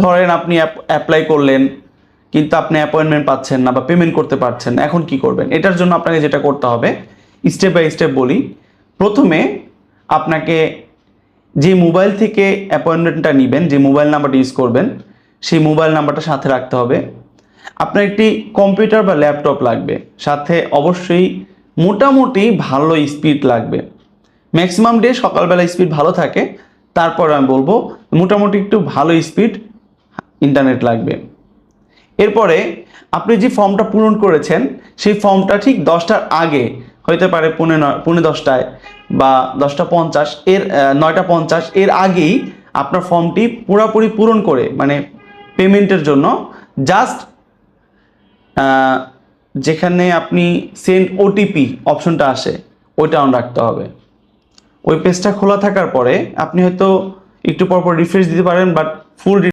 ধরেন আপনি অ্যাপ্লাই করলেন কিন্তু আপনি অ্যাপয়েন্টমেন্ট পাচ্ছেন না বা পেমেন্ট করতে পারছেন না, এখন কি করবেন? এটার জন্য আপনাকে যেটা করতে হবে, স্টেপ বাই স্টেপ বলি। প্রথমে আপনাকে যে মোবাইল থেকে অ্যাপয়েন্টমেন্টটা নেবেন, যে মোবাইল নাম্বারটা ইউজ করবেন, সেই মোবাইল নাম্বারটা সাথে রাখতে হবে। আপনার একটি কম্পিউটার বা ল্যাপটপ লাগবে, সাথে অবশ্যই মোটামুটি ভালো স্পিড লাগবে। ম্যাক্সিমাম ডে সকালবেলা স্পিড ভালো থাকে, তারপর আমি বলবো মোটামুটি একটু ভালো স্পিড ইন্টারনেট লাগবে। এরপরে আপনি যে ফর্মটা পূরণ করেছেন সেই ফর্মটা ঠিক 10টার আগে, হইতে পারে 10:10টায় বা 10:50 এর 9:50 এর আগেই আপনার ফর্মটি পুরোপুরি পূরণ করে, মানে পেমেন্টের জন্য জাস্ট যেখানে আপনি সেন্ড ওটিপি অপশনটা আসে ওইটা অন রাখতে হবে। ওই পেজটা খোলা থাকার পরে আপনি হয়তো একটু পরপর রিফ্রেশ দিতে পারেন, বাট ফুল